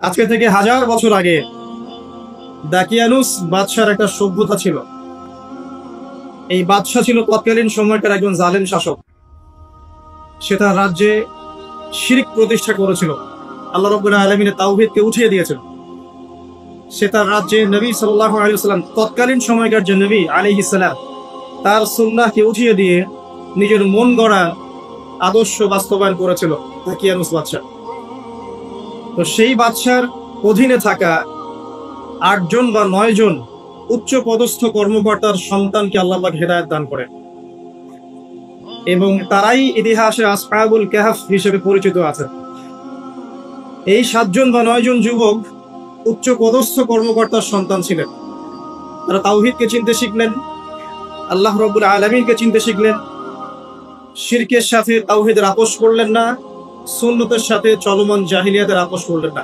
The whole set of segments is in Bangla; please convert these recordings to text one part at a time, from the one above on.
আজকে থেকে 1000 বছর আগে দাকিয়ানুস বাদশার একটা সভ্যতা ছিল। এই বাদশা ছিল তৎকালীন সময়কার একজন জালেম শাসক। সে তার রাজ্যে শিরক প্রতিষ্ঠা করেছিল, আল্লাহ রাব্বুল আলামিনের তাওহীদকে উঠিয়ে দিয়েছিল। সে তার রাজ্যে নবী সাল্লাল্লাহু আলাইহি ওয়াসাল্লাম, তৎকালীন সময়কার যে নবী আলাইহিস সালাম, তার সুন্নাহকে উঠিয়ে দিয়ে নিজের মন গড়া আদর্শ বাস্তবায়ন করেছিল দাকিয়ানুস বাদশা। তো সেই বাদশার অধীনে থাকা 8 জন বা 9 জন উচ্চ পদস্থ কর্মকর্তার সন্তানকে আল্লাহ পাক হেদায়েত দান করেন, এবং তারাই ইতিহাসে আসহাবুল কাহফ হিসেবে পরিচিত আছে। এই 7 জন বা 9 জন যুবক উচ্চ পদস্থ কর্মকর্তার সন্তান ছিলেন। তারা তাওহীদকে চিনতে শিখলেন, আল্লাহ রাব্বুল আলামিনকে চিনতে শিখলেন, শিরকের সাথে তাওহীদের আপোষ করলেন না, সুন্নতের সাথে চলমান জাহিলিয়াতের আপোষ করলেন না।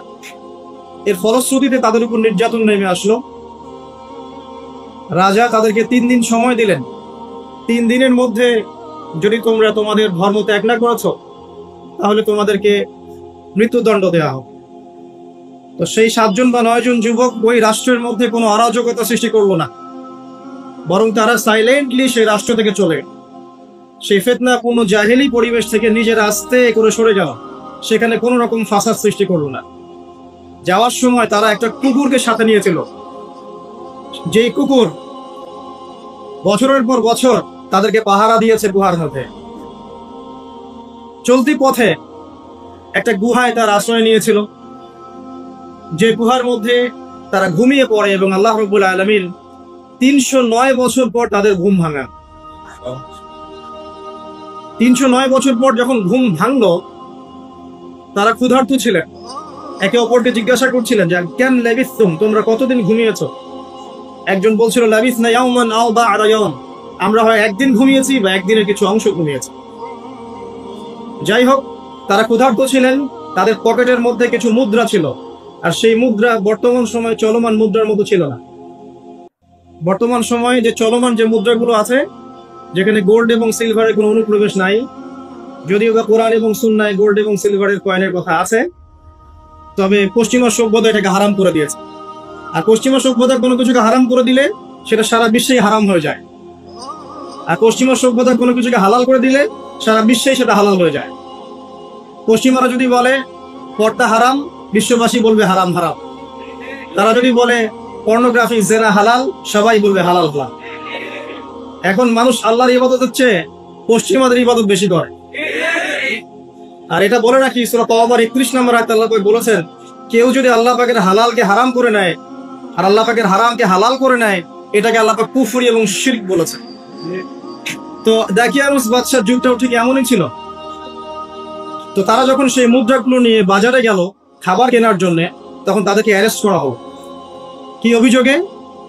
এর ফলশ্রুতিতে তাদের উপর নির্যাতন নেমে আসলো। রাজা তাদেরকে 3 দিন সময় দিলেন। 3 দিনের মধ্যে যদি তোমরা তোমাদের ধর্ম ত্যাগ না করেছো, তাহলে তোমাদেরকে মৃত্যুদণ্ড দেওয়া হবে। তো সেই 7 জন বা 9 জন যুবক ওই রাষ্ট্রের মধ্যে কোনো অরাজকতা সৃষ্টি করলো না, বরং তারা সাইলেন্টলি সেই রাষ্ট্র থেকে চলে গেল। সেই ফিতনাপূর্ণ জাহেলি পরিবেশ থেকে নিজের আস্তে করে সরে গেল, সেখানে কোনো রকম ফাসাদ সৃষ্টি করলো না। যাওয়ার সময় তারা একটা কুকুরকে সাথে নিয়েছিল, যেই কুকুর বছরের পর বছর তাদেরকে পাহারা দিয়েছে গুহার মধ্যে। চলতি পথে একটা গুহায় তার আশ্রয় নিয়েছিল, যে গুহার মধ্যে তারা ঘুমিয়ে পড়ে, এবং আল্লাহ রাব্বুল আলামিন 309 বছর পর তাদের ঘুম ভাঙান। 309 বছর পর যখন ঘুম ভাঙলো, তারা ক্ষুধার্ত ছিলেন, একে অপরকে জিজ্ঞাসা করছিলেন যে কেন লাবিসতুম, তোমরা কতদিন ঘুমিয়েছো? একজন বলছিল লাবিসনা ইয়াওমান আও বা'দা ইয়াওম, আমরা হয় একদিন ঘুমিয়েছি বা একদিনের কিছু অংশ ঘুমিয়েছি। যাই হোক, তারা ক্ষুধার্ত ছিলেন, তাদের পকেটের মধ্যে কিছু মুদ্রা ছিল, আর সেই মুদ্রা বর্তমান সময়ে চলমান মুদ্রার মতো ছিল না। বর্তমান সময়ে যে চলমান যে মুদ্রাগুলো আছে, যেখানে গোল্ড এবং সিলভারের কোনো অনুপ্রবেশ নাই, যদিও বা কোরআন এবং সুন্নায় গোল্ড এবং সিলভারের কয়েনের কথা আছে, তবে পশ্চিমা সভ্যতা এটাকে হারাম করে দিয়েছে। আর পশ্চিমা সভ্যতা কোনো কিছুকে হারাম করে দিলে সেটা সারা বিশ্বেই হারাম হয়ে যায়, আর পশ্চিমা সভ্যতা কোনো কিছুকে হালাল করে দিলে সারা বিশ্বেই সেটা হালাল হয়ে যায়। পশ্চিমারা যদি বলে পর্দা হারাম, বিশ্ববাসী বলবে হারাম হারাম। তারা যদি বলে পর্নোগ্রাফি জেনা হালাল, সবাই বলবে হালাল হালাল। এখন মানুষ আল্লাহর ইবাদতের চেয়ে পশ্চিমাদের ইবাদত বেশি করে। আর এটা বলে রাখি, সূরা তাওবার 31 নম্বর আয়াতে আল্লাহ পাক বলেছেন, কেউ যদি আল্লাহ পাকের হালালকে হারাম করে নেয় আর আল্লাহ পাকের হারামকে হালাল করে নেয়, এটাকে আল্লাহ পাক কুফরি এবং শিরক বলেছেন। তো দাকিয়ানুস বাদশার যুগটাও ঠিক এমনই ছিল। তো তারা যখন সেই মুদ্রাগুলো নিয়ে বাজারে গেল খাবার কেনার জন্য, তখন তাদেরকে অ্যারেস্ট করা হলো। কি অভিযোগে?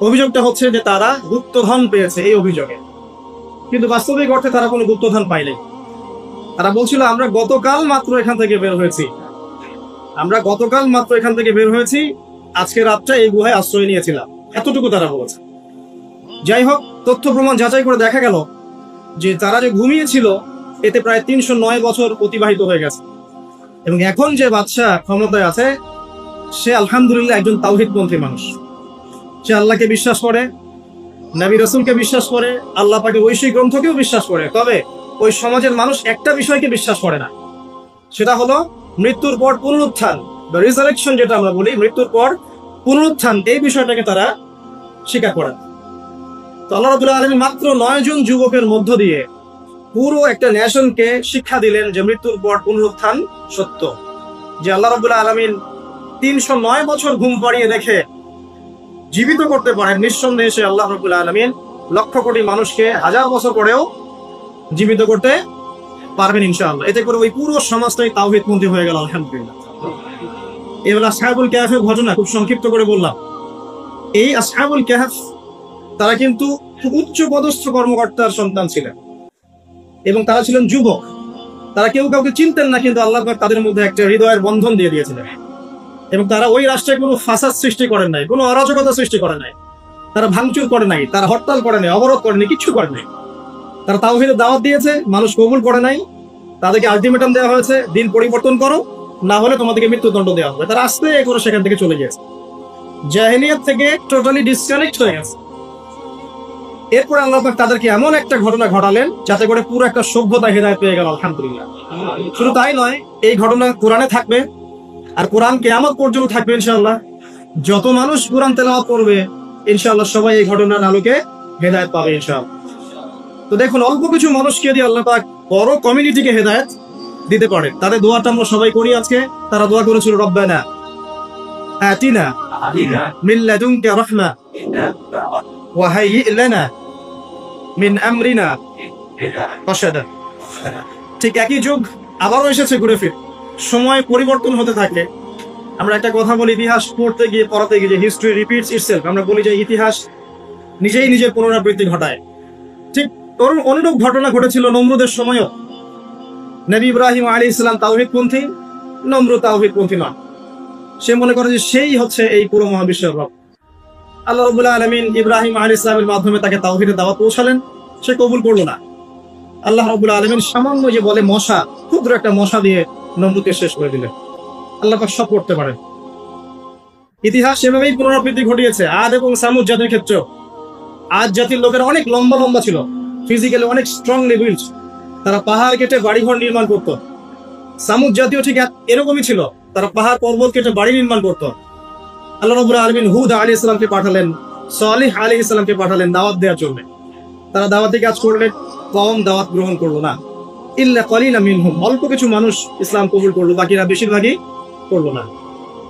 অভিযোগটা হচ্ছে যে তারা গুপ্তধন পেয়েছে, এই অভিযোগে। কিন্তু বাস্তবিক অর্থে তারা কোনো গুপ্তধন পায়নি। তারা বলছিল আমরা গতকাল মাত্র এখান থেকে বের হয়েছি, আজকে রাতটা এই গুহায় আশ্রয় নিয়েছিলাম, এতটুকু তারা বলেছে। যাই হোক, তথ্য প্রমাণ যাচাই করে দেখা গেল যে তারা যে ঘুমিয়েছিল, এতে প্রায় 309 বছর অতিবাহিত হয়ে গেছে। এবং এখন যে বাদশা ক্ষমতায় আছে, সে আলহামদুলিল্লাহ একজন তাওহীদপন্থী মানুষ। সে আল্লাহকে বিশ্বাস করে, নবী রাসূলকে বিশ্বাস করে, আল্লাহ পাকের ঐশী গ্রন্থকেও বিশ্বাস করে। তবে ওই সমাজের মানুষ একটা বিষয়কে বিশ্বাস করে না, সেটা হলো মৃত্যুর পর পুনরুত্থান বা রিজারেকশন, যেটা আমরা বলি, মৃত্যুর পর পুনরুত্থান, এই বিষয়টাকে তারা স্বীকার করে। তো আল্লাহ রাব্বুল আলামিন মাত্র 9 জন যুবকের মধ্য দিয়ে পুরো একটা নেশনকে শিক্ষা দিলেন যে মৃত্যুর পর পুনরুত্থান সত্য। যে আল্লাহ রাব্বুল আলামিন 309 বছর ঘুম পাড়িয়ে দেখে জীবিত করতে পারেন, নিঃসন্দেহে সে আল্লাহ রাব্বুল আলামিন লক্ষ কোটি মানুষকে 1000 বছর পরেও জীবিত করতে পারবেন ইনশাআল্লাহ। এতে করে ওই পুরো সমাজটাই তাওহীদপন্থী হয়ে গেল আলহামদুলিল্লাহ। এই হলো আসহাবুল কাহফের ঘটনা, খুব সংক্ষিপ্ত করে বললাম। এই আসহাবুল কাহফ তারা কিন্তু খুব উচ্চ পদস্থ কর্মকর্তার সন্তান ছিলেন, এবং তারা ছিলেন যুবক। তারা কেউ কাউকে চিনতেন না, কিন্তু আল্লাহ পাক তাদের মধ্যে একটা হৃদয়ের বন্ধন দিয়ে দিয়েছিলেন। এবং তারা ওই রাষ্ট্রে কোনো ফাসাদ সৃষ্টি করেন নাই, কোনো অরাজকতা সৃষ্টি করে নাই, তারা ভাঙচুর করে নাই, তারা হরতাল করে নাই, অবরোধ করেনি, কিচ্ছু করে নাই। তারা তাওহীদের দাওয়াত দিয়েছে, মানুষ কবুল করে নাই, তাদেরকে আলটিমেটাম দেওয়া হয়েছে, দিন পরিবর্তন করো, না হলে তোমাদেরকে মৃত্যুদণ্ড দেওয়া হবে। তারা আস্তে করে সেখান থেকে চলে গেছে, জাহেলিয়াত থেকে টোটালি ডিসকানেক্ট হয়ে গেছে। এরপর আল্লাহ পাক তাদেরকে এমন একটা ঘটনা ঘটালেন যাতে করে পুরো একটা সভ্যতা হেদায়েত পেয়ে গেল, আলহামদুলিল্লাহ। শুধু তাই নয়, এই ঘটনা কোরআনে থাকবে, আর কোরআন কিয়ামত পর্যন্ত থাকবে ইনশাআল্লাহ। যত মানুষ কোরআন তেলাওয়াত করবে ইনশাআল্লাহ সবাই এই ঘটনার আলোকে হেদায়েত পাবে ইনশাআল্লাহ। তো দেখুন, অল্প কিছু মানুষকে দিয়ে আল্লাহ পাক বড় কমিউনিটিকে হেদায়েত দিতে পারে। তাদের দোয়াটা আমরা সবাই করি আজকে। তারা দোয়া করেছিল, রব্বানা আতিনা মিন লাদুনকা রাহমা ওয়া হাইয়্ লানা মিন আমরিনা রাশাদা। ঠিক একই যুগ আবারও এসেছে ঘুরে ফিরে, সময় পরিবর্তন হতে থাকে। আমরা একটা কথা বলি, ইতিহাস পড়তে গিয়ে পড়াতে গিয়ে, যে হিস্ট্রি রিপিটস ইটসেলফ। আমরা বলি যে ইতিহাস নিজেই নিজের পুনরাবৃত্তি ঘটায়। ঠিক অনুরূপ ঘটনা ঘটেছিল নমরুদের সময়ও। নবী ইব্রাহিম আলাইহিস সালাম তাওহীদপন্থী, নমরুদ তাওহীদপন্থী নয়। সে মনে করে যে সেই হচ্ছে এই পুরো মহাবিশ্বের রব। আল্লাহ রাব্বুল আলামিন ইব্রাহিম আলাইহিস সালামের মাধ্যমে তাকে তাওহীদের দাওয়াত পৌঁছালেন, সে কবুল করলো না। আল্লাহ রাব্বুল আলামিন সামান্য যে বলে মশা, ক্ষুদ্র একটা মশা দিয়ে নমরুদকে শেষ করে দিলেন। আল্লাহ পাক সব করতে পারেন। ইতিহাস সেভাবেই পুনরাবৃত্তি ঘটিয়েছে আদ এবং সামুদ জাতির ক্ষেত্রেও। আদ জাতির লোকেরা অনেক লম্বা লম্বা ছিল, ফিজিক্যালি অনেক স্ট্রংলি বিল্ড। তারা পাহাড় কেটে বাড়িঘর নির্মাণ করত। সামুদ জাতীয় ঠিক এরকমই ছিল, তারা পাহাড় পর্বত কেটে বাড়ি নির্মাণ করত। আল্লাহ রাব্বুল আলামিন হুদ আলাইহিস সালামকে পাঠালেন, সালিহ আলাইহিস সালামকে পাঠালেন দাওয়াত দেওয়ার জন্য। তারা দাওয়াতি কাজ করলেন, কম দাওয়াত গ্রহণ করলো না। ইল্লা কালিলা মিনহুম, অল্প কিছু মানুষ ইসলাম কবুল করলো, বাকিরা বেশিরভাগই করলো না।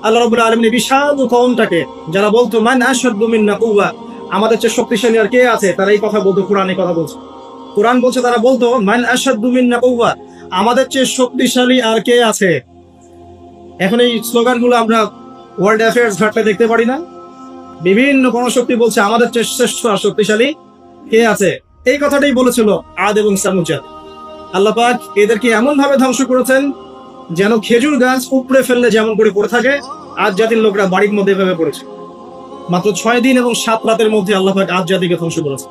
আল্লাহ রাব্বুল আলামিন বিশাল কওমটাকে, যারা বলতো মান আশাদ্দু মিন্না কুওয়া, আমাদের চেয়ে শক্তিশালী আর কে আছে, তারা এই কথা বলতো। কোরআন এই কথা বলছে, কোরআন বলছে তারা বলতো মান আশাদ্দু মিন্না কুওয়া, আমাদের চেয়ে শক্তিশালী আর কে আছে। এখন এই স্লোগানগুলো আমরা ওয়ার্ল্ড অ্যাফেয়ার্স ঘাটলে দেখতে পারি না? বিভিন্ন গণশক্তি বলছে আমাদের চেয়ে শ্রেষ্ঠ আর শক্তিশালী কে আছে। এই কথাটাই বলেছিল আদ এবং সামুদ জাতি। আল্লাহ পাক এদেরকে এমন ভাবে ধ্বংস করেছেন যেন খেজুর গাছ উপড়ে ফেললে যেমন করে পড়ে থাকে, আদ জাতির লোকরা বাড়ির মধ্যে এভাবে পড়েছে। মাত্র 6 দিন এবং 7 রাতের মধ্যে আল্লাহ পাক আদ জাতিকে ধ্বংস করেছেন।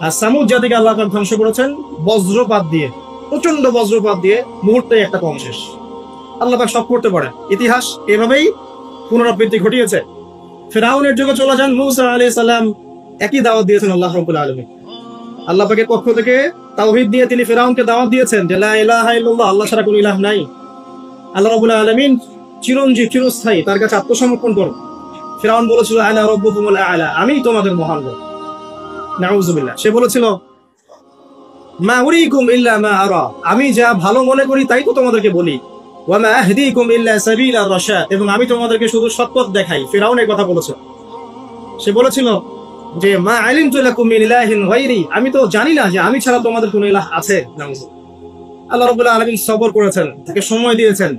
আর সামুদ জাতিকে আল্লাহ পাক ধ্বংস করেছেন বজ্রপাত দিয়ে, প্রচন্ড বজ্রপাত দিয়ে, মুহূর্তে একটা কম শেষ। আল্লাহ পাক সব করতে পারে। ইতিহাস এভাবেই পুনরাবৃত্তি ঘটিয়েছে। ফিরআউনের যুগে চলে যান, মূসা আলাইহিস সালাম একই দাওয়াত দিয়েছেন আল্লাহ রাব্বুল আলামিন। আল্লাহ পাকের পক্ষ থেকে তাওহীদ দিয়ে তিনি ফিরআউনকে দাওয়াত দিয়েছেন যে লা ইলাহা ইল্লাল্লাহ, আল্লাহ ছাড়া কোনো ইলাহ নাই। আল্লাহ রাব্বুল আলামিন চিরঞ্জীব, চিরস্থায়ী, তার কাছে আত্মসমর্পণ করো। ফিরআউন বলেছিল আনা রাব্বুকুমুল আ'লা, আমি তোমাদের মহান রব। নাউযুবিল্লাহ। সে বলেছিল মা উরিকুম ইল্লা মা আরা, আমি যা ভালো মনে করি তাই তো তোমাদেরকে বলি। ওয়া মা আহদিকুম ইল্লা সাবিলার রাশাদ, এবং আমি তোমাদেরকে শুধু সৎপথ দেখাই। ফিরআউন এই কথা বলেছে। সে বলেছিল যে মা আলিমতু লাকুম মিন ইলাহিন গায়রি, আমি তো জানি না যে আমি ছাড়া তোমাদের কোনো ইলাহ আছে। আল্লাহ রাব্বুল আলামিন সবর করেছেন, তাকে সময় দিয়েছেন,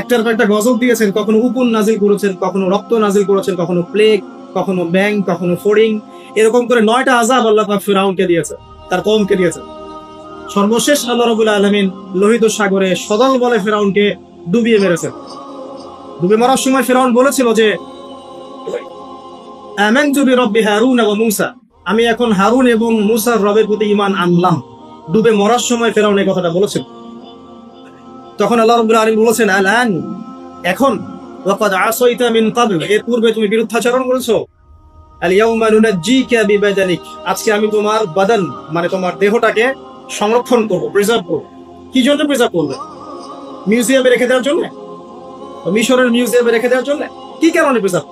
একটার পর একটা গজব দিয়েছেন। কখনো উপুন নাজিল করেছেন, কখনো রক্ত নাজিল করেছেন, কখনো প্লেগ, কখনো ব্যাং, কখনো ফড়িং, এরকম করে 9টা আযাব আল্লাহ পাক ফিরআউনকে দিয়েছে, তার কওমকে দিয়েছে। সর্বশেষ আল্লাহ রাব্বুল আলামিন লোহিত সাগরে সদল বলে ফিরআউনকে ডুবিয়ে মেরেছেন। ডুবে মারার সময় ফিরআউন বলেছিল যে আমানতু বিরাব্বি হারুন ওয়া মূসা, আমি এখন হারুন এবং মূসার রবের প্রতি ঈমান আনলাম। ডুবে মরার সময় ফিরআউন এই কথাটা বলেছিল। তখন আল্লাহ রাব্বুল আলামিন বলেছেন আলান, এখন, ওয়াকাদ আসাইতা মিন ক্বাবল, এর পূর্বে তুমি বিরুদ্ধাচরণ করেছো। আল ইয়াউমা নুনাজ্জিকা বিবাদানিক, আজকে আমি তোমার বাদান মানে তোমার দেহটাকে সংরক্ষণ করব, প্রিজার্ভ করব। কি জন্য প্রিজার্ভ করবে? মিউজিয়ামে রেখে দেওয়ার জন্য? মিশরের মিউজিয়ামে রেখে দেওয়ার জন্য? কি কারণে প্রিজার্ভ?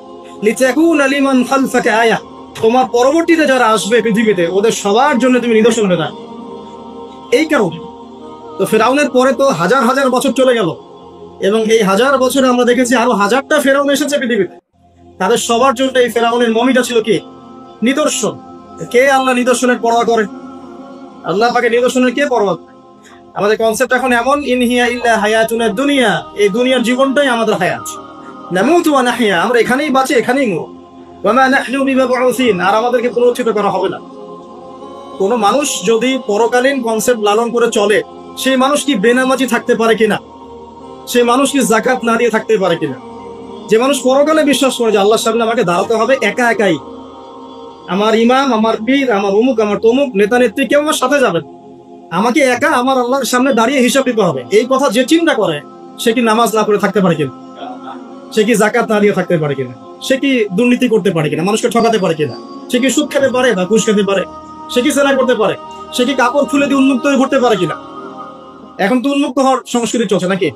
লিতাকুনা লিমান খালফাকা আয়া, তোমার পরবর্তীতে যারা আসবে পৃথিবীতে ওদের সবার জন্য তুমি নিদর্শন হয়ে দাও। এই কারণে তো ফিরআউনের পরে তো হাজার হাজার বছর চলে গেল, এবং এই হাজার বছরে আমরা দেখেছি আরো হাজারটা ফেরাউন এসেছে পৃথিবীতে। তাদের সবার জন্য এই ফেরাউনের মমিটা ছিল কি? নিদর্শন। কে আল্লাহ নিদর্শনের পরোয়া করে? আল্লাহ পাকে নিদর্শনের কে পরোয়া করে? আমাদের কনসেপ্ট এখন এমন, ইন হিয়া ইল্লা হায়াতুনা দুনিয়া, এই দুনিয়ার জীবনটাই আমাদের হায়াত। নামুতু ওয়া নাহইয়া, আমরা এখানেই বাঁচি, এখানেই মরব। ওয়া মা নাহনু বিমাবউসিন, আর আমাদেরকে পুনরুত্থিত করা হবে না। কোন মানুষ যদি পরকালীন কনসেপ্ট লালন করে চলে, সেই মানুষ কি বেনামাজি থাকতে পারে কিনা? সেই মানুষ কি যাকাত না দিয়ে থাকতে পারে কিনা? যে মানুষ পরকালে বিশ্বাস করে যে আল্লাহর সামনে আমাকে দাঁড়াতে হবে একা একাই, আমার ইমাম, আমার পীর, আমার অমুক, আমার তমুক, নেতা নেত্রী কেউ আমার সাথে যাবেন, আমাকে একা আমার আল্লাহর সামনে দাঁড়িয়ে হিসাব দিতে হবে, এই কথা যে চিন্তা করে সে কি নামাজ না পড়ে থাকতে পারে কিনা, সে কি যাকাত না দিয়ে থাকতে পারে কিনা, সে কি দুর্নীতি করতে পারে কিনা, মানুষকে ঠকাতে পারে কিনা, সে কি সুদ খেতে পারে বা ঘুষ খেতে পারে, সে কি জেনা করতে পারে, সে কি কাপড় খুলে দিয়ে উন্মুক্ত হয়ে ঘুরতে পারে কিনা। এখন তো উন্মুক্ত হওয়ার সংস্কৃতি চলছে নাকি।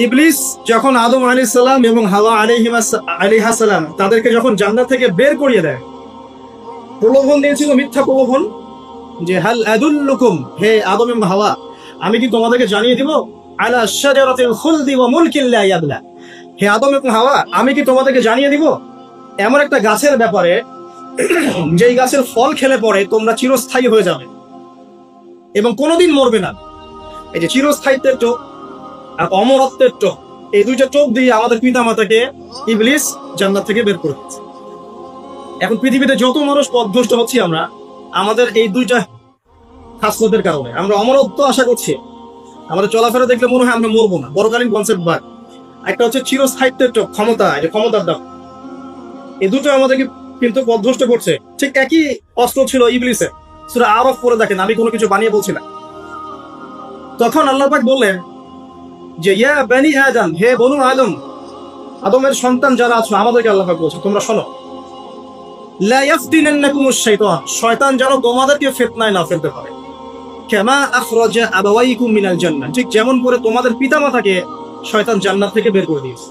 ইবলিস যখন আদম আলাইহিস সালাম এবং হাওয়া আলাইহিস সালাম তাদেরকে যখন জান্নাত থেকে বের করিয়ে দেয়, প্রলোভন দিয়েছিল, মিথ্যা প্রলোভন, যে হাল আদুল্লুকুম, হে আদম এবং হাওয়া, আমি কি তোমাদেরকে জানিয়ে দিব, আলা শাজারাতিল খুলদি ওয়া মুলকিন লা ইয়াবলা, হে আদম এবং হাওয়া, আমি কি তোমাদেরকে জানিয়ে দিব এমন একটা গাছের ব্যাপারে যেই গাছের ফল খেলে পরে তোমরা চিরস্থায়ী হয়ে যাবে এবং কোনোদিন মরবে না। এই যে চিরস্থায়িত্বের চোখ আর অমরত্বের চোখ, এই দুইটা চোখ দিয়ে আমাদের পিতা মাতাকে ইবলিস জান্নাত থেকে বের করে দিচ্ছে। এখন পৃথিবীতে যত মানুষ পথভ্রষ্ট হচ্ছি আমরা, আমাদের এই দুইটা খাসলতের কারণে। আমরা অমরত্ব আশা করছি, আমাদের চলাফেরা দেখলে মনে হয় আমরা মরবো না, বড়কালীন কনসেপ্ট বাদ। একটা হচ্ছে চিরস্থায়িত্বের চোখ, ক্ষমতা, এটা ক্ষমতার দাম। এই দুটো আমাদেরকে কিন্তু পথভ্রষ্ট করছে। ঠিক একই অস্ত্র ছিল ইবলিসের। সূরা আরাফ পড়ে দেখেন, আমি কোনো কিছু বানিয়ে বলছি না। তখন আল্লাহ পাক বললেন যে ইয়া বানি আদম, হে বনু আদম, আদমের সন্তান যারা আছো, আমাদেরকে আল্লাহ পাক বলছে তোমরা শোনো, লা ইয়াফতিনান্নাকুমুশ শাইতান, শয়তান যেন তোমাদেরকে ফিতনায় না ফেলতে পারে। কামা আখরাজা আবাওয়াইকুম মিনাল জান্নাহ, ঠিক যেমন করে তোমাদের পিতামাতাকে শয়তান জান্নাত থেকে বের করে দিয়েছে।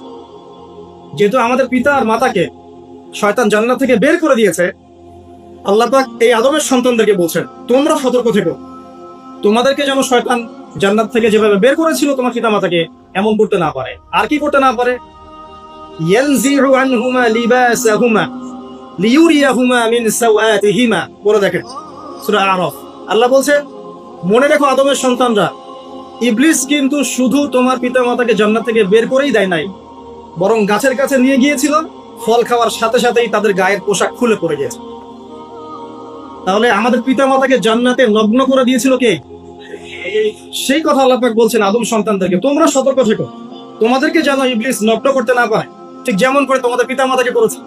যেহেতু আমাদের পিতা আর মাতাকে শয়তান জান্নাত থেকে বের করে দিয়েছে, আল্লাহ পাক এই আদমের সন্তানদেরকে বলছেন তোমরা সতর্ক থেকো, তোমাদেরকে যেন শয়তান জান্নাত থেকে যেভাবে বের করেছিল তোমার পিতামাতাকে, এমন করতে না পারে। আর কি করতে না পারে, ইয়ানজিউ আনহুমা লিবাসাহুমা লিউরিয়াহুমা মিন সাওআতিহিমা, বলে দেখেন সূরা আরাফ। আল্লাহ বলছে মনে রেখো আদমের সন্তানরা, ইবলিস কিন্তু শুধু তোমার পিতামাতাকে জান্নাত থেকে বের করেই দেয় নাই, বরং গাছের কাছে নিয়ে গিয়েছিল, ফল খাওয়ার সাথে সাথেই তাদের গায়ের পোশাক খুলে পড়ে গিয়েছে। তাহলে আমাদের পিতামাতাকে জান্নাতে নগ্ন করে দিয়েছিল কে? সেই কথা আল্লাহ পাক বলছেন আদম সন্তানদেরকে তোমরা সতর্ক থেকো, তোমাদেরকে যেন ইবলিস নগ্ন করতে না পারে, ঠিক যেমন করে তোমাদের পিতামাতাকে করেছে।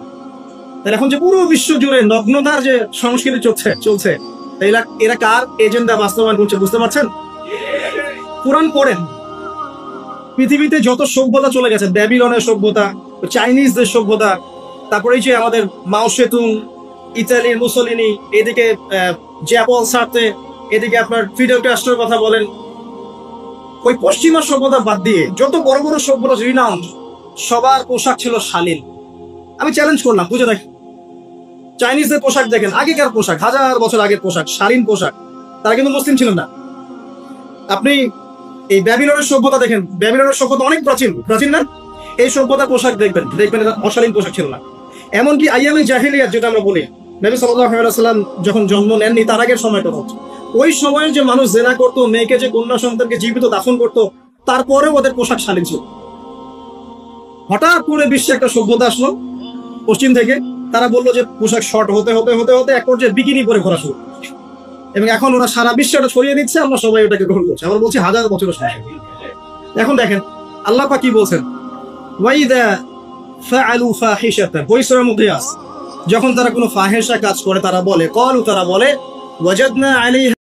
তাহলে এখন যে পুরো বিশ্ব জুড়ে নগ্নতার যে সংস্কৃতি চলছে, এরা কার এজেন্ডা বাস্তবায়ন করছে বুঝতে পারছেন? কোরআন পড়েন, পৃথিবীতে যত সভ্যতা চলে গেছে, ব্যাবিলনের সভ্যতা, চাইনিজদের সভ্যতা, তারপরে এই যে আমাদের মাও সেতুং, ইতালির মুসোলিনি, এদিকে জ্যাপল সার্তে, এদিকে আপনার ফিডেল ক্যাস্ট্রোর কথা বলেন, ওই পশ্চিমা সভ্যতা বাদ দিয়ে যত বড় বড় সভ্যতা রিনাউন্ড, সবার পোশাক ছিল শালীন। আমি চ্যালেঞ্জ করলাম, বুঝে দেখেন, চাইনিজদের পোশাক দেখেন, আগেকার পোশাক, 1000 বছর আগের পোশাক, শালীন পোশাক, তারা কিন্তু মুসলিম ছিলেন না। আপনি এই ব্যাবিলনের সভ্যতা দেখেন, ব্যাবিলনের সভ্যতা অনেক প্রাচীন না? এই সভ্যতার পোশাক দেখবেন অশালীন পোশাক ছিল না। এমনকি আইয়ামে জাহিলিয়াত যেটা আমরা বলি, নবী সাল্লাল্লাহু আলাইহি ওয়াসাল্লাম যখন জন্ম নেননি তার আগের সময়টা হচ্ছে, ওই সময়ে যে মানুষ জেনা করতো, মেয়েকে যে কন্যা সন্তানকে জীবিত দাফন করতো, তারপরেও ওদের পোশাক শালীন ছিল। হঠাৎ করে বিশ্বে একটা সভ্যতা আসলো পশ্চিম থেকে, তারা বললো যে পোশাক শর্ট হতে হতে হতে হতে এক পর্যায়ে বিকিনি পরে ঘোরা শুরু, এবং এখন ওরা সারা বিশ্বে ওটা ছড়িয়ে দিচ্ছে, আমরা সবাই ওটাকে গ্রহণ করছি। আমরা বলছি 1000 বছরের সমস্যা। এখন দেখেন আল্লাহ পাক কি বলছেন, ওয়াইদা ফাআলু ফাহিশাতান, ওই সূরার মধ্যে আছে, যখন তারা কোনো ফাহিশা কাজ করে তারা বলে, ক্বালু, তারা বলে, ওয়াজাদনা আলাইহা